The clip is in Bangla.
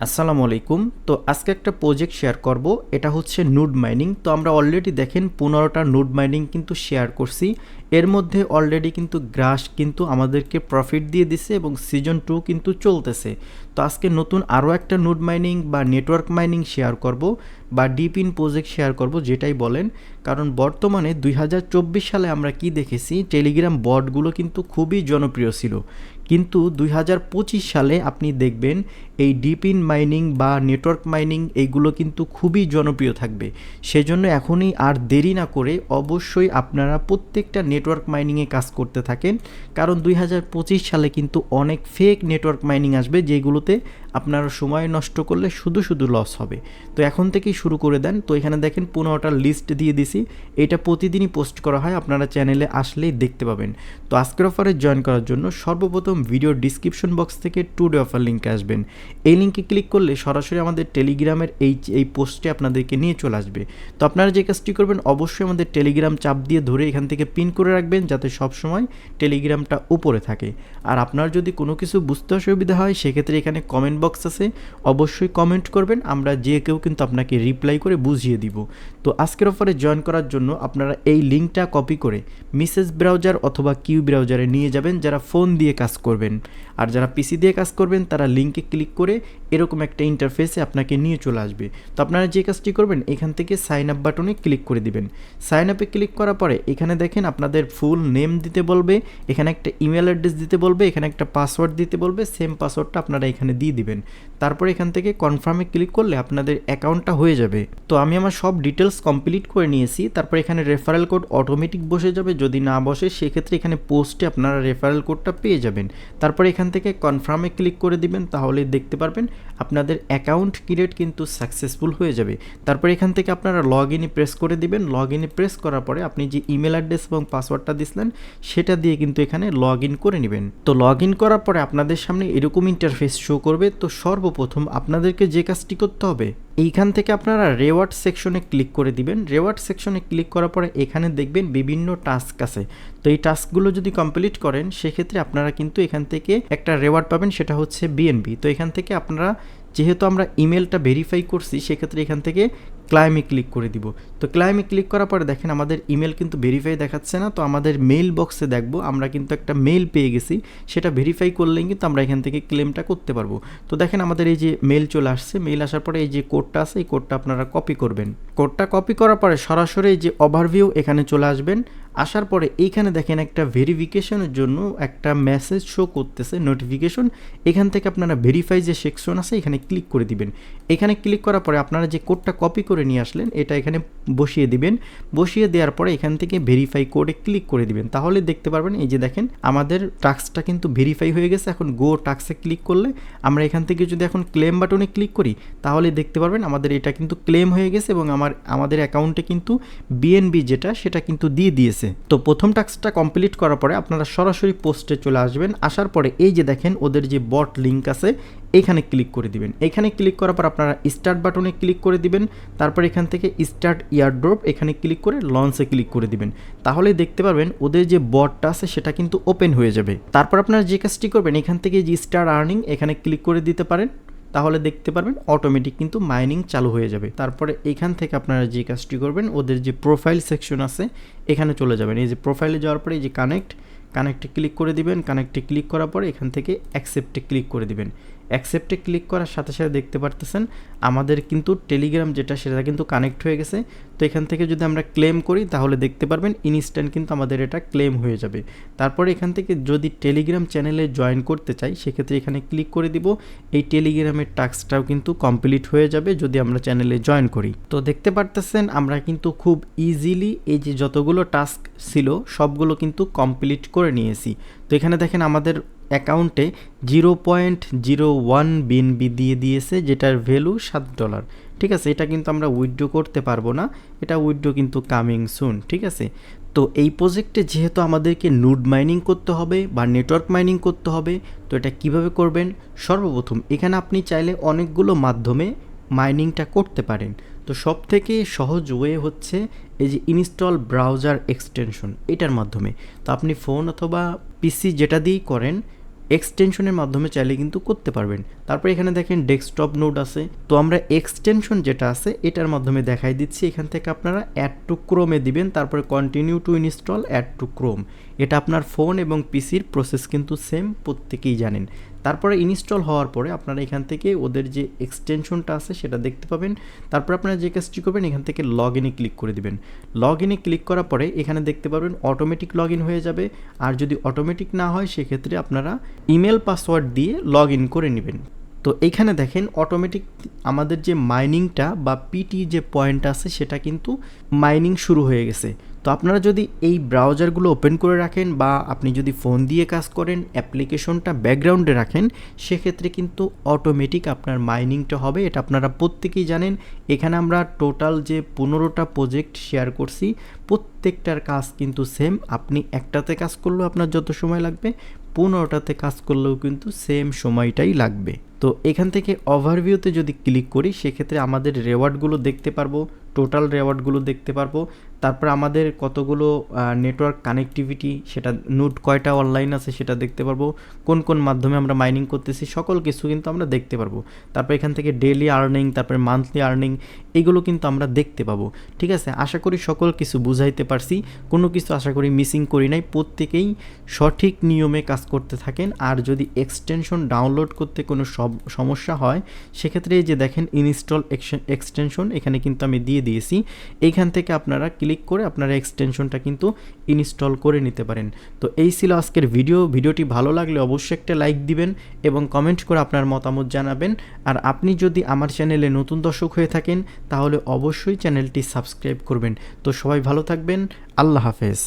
আসসালামু আলাইকুম। তো আজকে একটা প্রজেক্ট শেয়ার করব। এটা হচ্ছে নুড মাইনিং। তো আমরা অলরেডি দেখেন 15টা নুড মাইনিং কিন্তু শেয়ার করছি। এর মধ্যে অলরেডি কিন্তু গ্রাস কিন্তু আমাদেরকে প্রফিট দিয়ে দিছে এবং সিজন 2 কিন্তু চলতেছে। তো আজকে নতুন আরও একটা নুড মাইনিং বা নেটওয়ার্ক মাইনিং শেয়ার করব বা ডিপ ইন প্রজেক্ট শেয়ার করব, যেটাই বলেন। কারণ বর্তমানে 2024 সালে আমরা কি দেখেছি, টেলিগ্রাম বটগুলো কিন্তু খুবই জনপ্রিয় ছিল। কিন্তু 2025 সালে আপনি দেখবেন এই ডিপ ইন মাইনিং বা নেটওয়ার্ক মাইনিং এইগুলো কিন্তু খুবই জনপ্রিয় থাকবে। সেজন্য এখনই আর দেরি না করে অবশ্যই আপনারা প্রত্যেকটা নেটওয়ার্ক মাইনিংয়ে কাজ করতে থাকেন। কারণ 2025 সালে কিন্তু অনেক ফেক নেটওয়ার্ক মাইনিং আসবে, যেগুলোতে আপনারা সময় নষ্ট করলে শুধু শুধু লস হবে। তো এখন থেকেই শুরু করে দেন। তো এখানে দেখেন 15টার লিস্ট দিয়ে দিছি। এটা প্রতিদিনই পোস্ট করা হয়, আপনারা চ্যানেলে আসলেই দেখতে পাবেন। তো আজকের অফারে জয়েন করার জন্য সর্বপ্রথম ভিডিও ডিসক্রিপশন বক্স থেকে টুডে অফার লিঙ্কে আসবেন। এই লিঙ্কে ক্লিক করলে সরাসরি আমাদের টেলিগ্রামের এই পোস্টে আপনাদেরকে নিয়ে চলে আসবে। তো আপনারা যে কাজটি করবেন, অবশ্যই আমাদের টেলিগ্রাম চাপ দিয়ে ধরে এখান থেকে পিন করে রাখবেন, যাতে সবসময় টেলিগ্রামটা উপরে থাকে। আর আপনার যদি কোনো কিছু বুঝতে অসুবিধা হয়, সেক্ষেত্রে এখানে কমেন্ট বক্স আছে, অবশ্যই কমেন্ট করবেন, আমরা যে কেউ কিন্তু আপনাকে রিপ্লাই করে বুঝিয়ে দিব। তো আজকের অফারে জয়েন করার জন্য আপনারা এই লিঙ্কটা কপি করে মেসেজ ব্রাউজার অথবা কিউ ব্রাউজারে নিয়ে যাবেন, যারা ফোন দিয়ে কাজ করবেন। আর যারা পিসি দিয়ে কাজ করবেন, তারা লিঙ্কে ক্লিক করে এরকম একটা ইন্টারফেসে আপনাকে নিয়ে চলে আসবে। তো আপনারা যে কাজটি করবেন, এখান থেকে সাইন আপ বাটনে ক্লিক করে দিবেন। সাইন আপে ক্লিক করার পরে এখানে দেখেন আপনাদের ফুল নেম দিতে বলবে, এখানে একটা ইমেল অ্যাড্রেস দিতে বলবে, এখানে একটা পাসওয়ার্ড দিতে বলবে। সেম পাসওয়ার্ডটা আপনারা এখানে দিয়ে দিবেন। তারপরে এখান থেকে কনফার্মে ক্লিক করলে আপনাদের অ্যাকাউন্টটা হয়ে যাবে। তো আমি আমার সব ডিটেলস কমপ্লিট করে নিয়েছি। তারপর এখানে রেফারেল কোড অটোমেটিক বসে যাবে, যদি না বসে সেক্ষেত্রে এখানে পোস্টে আপনারা রেফারেল কোডটা পেয়ে যাবেন। তারপরে এখান থেকে কনফার্মে ক্লিক করে দিবেন, তাহলে দেখতে পারবেন আপনাদের অ্যাকাউন্ট ক্রিয়েট কিন্তু সাকসেসফুল হয়ে যাবে। তারপরে এখান থেকে আপনারা লগ ইনে প্রেস করে দিবেন। লগ ইনে প্রেস করার পরে আপনি যে ইমেল অ্যাড্রেস এবং পাসওয়ার্ডটা দিয়েছিলেন, সেটা দিয়ে কিন্তু এখানে লগ ইন করে নেবেন। তো লগ ইন করার পরে আপনাদের সামনে এরকম ইন্টারফেস শো করবে। তো সর্বপ্রথম আপনাদেরকে যে কাজটি করতে হবে, এইখান থেকে আপনারা রেওয়ার্ড সেকশনে ক্লিক করে দিবেন। রেওয়ার্ড সেকশনে ক্লিক করার পরে এখানে দেখবেন বিভিন্ন টাস্ক আছে। তো এই টাস্কগুলো যদি কমপ্লিট করেন, সেক্ষেত্রে আপনারা কিন্তু এখান থেকে একটা রেওয়ার্ড পাবেন, সেটা হচ্ছে বিএনবি। তো এখান থেকে আপনারা, যেহেতু আমরা ইমেলটা ভেরিফাই করছি, সেক্ষেত্রে এখান থেকে ক্লাইমে ক্লিক করে দিব। তো ক্লাইমে ক্লিক করার পরে দেখেন আমাদের ইমেল কিন্তু ভেরিফাই দেখাচ্ছে না। তো আমাদের মেইল বক্সে দেখবো আমরা কিন্তু একটা মেইল পেয়ে গেছি, সেটা ভেরিফাই করলেই কিন্তু আমরা এখান থেকে ক্লেমটা করতে পারবো। তো দেখেন আমাদের এই যে মেইল চলে আসছে। মেইল আসার পরে এই যে কোডটা আছে, এই কোডটা আপনারা কপি করবেন। কোডটা কপি করার পরে সরাসরি এই যে ওভারভিউ এখানে চলে আসবেন। আসার পরে এইখানে দেখেন একটা ভেরিফিকেশনের জন্য একটা মেসেজ শো করতেছে, নোটিফিকেশন। এখান থেকে আপনারা ভেরিফাই যে সেকশন আছে, এখানে ক্লিক করে দিবেন। এখানে ক্লিক করার পরে আপনারা যে কোডটা কপি করে নিয়ে আসলেন, এটা এখানে বসিয়ে দিবেন। বসিয়ে দেওয়ার পরে এখান থেকে ভেরিফাই কোডে ক্লিক করে দিবেন। তাহলে দেখতে পারবেন এই যে দেখেন আমাদের টাস্কটা কিন্তু ভেরিফাই হয়ে গেছে। এখন গো টাস্কে ক্লিক করলে আমরা এখান থেকে যদি এখন ক্লেম বাটনে ক্লিক করি, তাহলে দেখতে পারবেন আমাদের এটা কিন্তু ক্লেম হয়ে গেছে এবং আমাদের অ্যাকাউন্টে কিন্তু বিএনবি যেটা, সেটা কিন্তু দিয়ে দিয়েছে। তো প্রথম টাস্কটা কমপ্লিট করার পরে আপনারা সরাসরি পোস্টে চলে আসবেন। আসার পরে এই যে দেখেন ওদের যে বট লিঙ্ক আছে, এখানে ক্লিক করে দিবেন। এখানে ক্লিক করার পর আপনারা স্টার্ট বাটনে ক্লিক করে দিবেন। তারপর এখান থেকে স্টার্ট ইয়ারড্রপ এখানে ক্লিক করে লঞ্চে ক্লিক করে দিবেন। তাহলে দেখতে পারবেন ওদের যে বটটা আছে, সেটা কিন্তু ওপেন হয়ে যাবে। তারপর আপনারা যে কাজটি করবেন, এখান থেকে যে স্টার আর্নিং এখানে ক্লিক করে দিতে পারেন। তাহলে দেখতে পারবেন অটোমেটিক কিন্তু মাইনিং চালু হয়ে যাবে। তারপরে এখান থেকে আপনারা যে কাজটি করবেন, ওদের যে প্রোফাইল সেকশন আছে, এখানে চলে যাবেন। এই যে প্রোফাইলে যাওয়ার পরে এই যে কানেক্টে ক্লিক করে দিবেন। কানেক্টে ক্লিক করার পরে এখান থেকে অ্যাকসেপ্টে ক্লিক করে দিবেন। অ্যাকসেপ্টে ক্লিক করার সাথে সাথে দেখতে পারতেছেন আমাদের কিন্তু টেলিগ্রাম যেটা, সেটা কিন্তু কানেক্ট হয়ে গেছে। তো এখান থেকে যদি আমরা ক্লেম করি, তাহলে দেখতে পারবেন ইনস্ট্যান্ট কিন্তু আমাদের এটা ক্লেম হয়ে যাবে। তারপরে এখান থেকে যদি টেলিগ্রাম চ্যানেলে জয়েন করতে চাই, সেক্ষেত্রে এখানে ক্লিক করে দিব। এই টেলিগ্রামের টাস্কটাও কিন্তু কমপ্লিট হয়ে যাবে যদি আমরা চ্যানেলে জয়েন করি। তো দেখতে পারতেছেন আমরা কিন্তু খুব ইজিলি এই যে যতগুলো টাস্ক ছিল, সবগুলো কিন্তু কমপ্লিট করে নিয়েছি। তো এখানে দেখেন আমাদের অ্যাকাউন্টে 0.01 বিএনবি দিয়ে দিয়েছে, যেটার ভ্যালু $7। ঠিক আছে, এটা কিন্তু আমরা উইথড্র করতে পারবো না, এটা উইথড্র কিন্তু কামিং সুন। ঠিক আছে, তো এই প্রজেক্টে যেহেতু আমাদেরকে নুড মাইনিং করতে হবে বা নেটওয়ার্ক মাইনিং করতে হবে, তো এটা কিভাবে করবেন? সর্বপ্রথম এখানে আপনি চাইলে অনেকগুলো মাধ্যমে মাইনিংটা করতে পারেন। তো সব থেকে সহজ ওয়ে হচ্ছে এই যে ইনস্টল ব্রাউজার এক্সটেনশন, এটার মাধ্যমে। তো আপনি ফোন অথবা পিসি যেটা দিয়েই করেন, এক্সটেনশনের মাধ্যমে চাইলে কিন্তু করতে পারবেন। তারপর এখানে দেখেন ডেস্কটপ নোড আছে, তো আমরা এক্সটেনশন যেটা আছে এটার মাধ্যমে দেখাই দিচ্ছি। এখান থেকে আপনারা অ্যাড টু ক্রোমে দিবেন, তারপরে continue to install add to Chrome. এটা আপনার ফোন এবং পিসির প্রসেস কিন্তু সেম, প্রত্যেকেই জানেন। তারপরে ইনস্টল হওয়ার পরে আপনারা এখান থেকে ওদের যে এক্সটেনশনটা আছে সেটা দেখতে পাবেন। তারপর আপনারা যে কাজটি করবেন, এখান থেকে লগ ইনে ক্লিক করে দিবেন। লগ ইনে ক্লিক করার পরে এখানে দেখতে পারবেন অটোমেটিক লগ ইন হয়ে যাবে। আর যদি অটোমেটিক না হয় সেক্ষেত্রে আপনারা ইমেল পাসওয়ার্ড দিয়ে লগ ইন করে নেবেন। তো এইখানে দেখেন অটোমেটিক আমাদের যে মাইনিংটা বা পিটি যে পয়েন্ট আছে সেটা কিন্তু মাইনিং শুরু হয়ে গেছে। তো আপনারা যদি এই ব্রাউজারগুলো ওপেন করে রাখেন বা আপনি যদি ফোন দিয়ে কাজ করেন, অ্যাপ্লিকেশনটা ব্যাকগ্রাউন্ডে রাখেন, সেক্ষেত্রে কিন্তু অটোমেটিক আপনার মাইনিংটা হবে। এটা আপনারা প্রত্যেকেই জানেন। এখানে আমরা টোটাল যে 15টা প্রজেক্ট শেয়ার করছি, প্রত্যেকটার কাজ কিন্তু সেম। আপনি একটাতে কাজ করলেও আপনার যত সময় লাগবে, 15টাতে কাজ করলেও কিন্তু সেম সময়টাই লাগবে। তো এখান থেকে ওভারভিউতে যদি ক্লিক করি সেক্ষেত্রে আমাদের রেওয়ার্ডগুলো দেখতে পারবো, টোটাল রেওয়ার্ডগুলো দেখতে পারবো। তারপর আমাদের কতগুলো নেটওয়ার্ক কানেক্টিভিটি, সেটা নোড কয়টা অনলাইন আছে সেটা দেখতে পারবো, কোন কোন মাধ্যমে আমরা মাইনিং করতেছি সকল কিছু কিন্তু আমরা দেখতে পারবো। তারপর এখান থেকে ডেইলি আর্নিং, তারপরে মান্থলি আর্নিং, এগুলো কিন্তু আমরা দেখতে পাবো। ঠিক আছে, আশা করি সকল কিছু বুঝাইতে পারছি, কোনো কিছু আশা করি মিসিং করি নাই। প্রত্যেকেই সঠিক নিয়মে কাজ করতে থাকেন। আর যদি এক্সটেনশন ডাউনলোড করতে কোনো সমস্যা হয় সেক্ষেত্রে এই যে দেখেন ইনস্টল এক্সটেনশন, এখানে কিন্তু আমি দিয়ে দিয়েছি। এইখান থেকে আপনারা ক্লিক করে আপনারা এক্সটেনশনটা কিন্তু ইনস্টল করে নিতে পারেন। তো এই ছিল আজকের ভিডিওটি ভালো লাগলে অবশ্যই একটা লাইক দিবেন এবং কমেন্ট করে আপনার মতামত জানাবেন। আর আপনি যদি আমার চ্যানেলে নতুন দর্শক হয়ে থাকেন তাহলে অবশ্যই চ্যানেলটি সাবস্ক্রাইব করবেন। তো সবাই ভালো থাকবেন, আল্লাহ হাফেজ।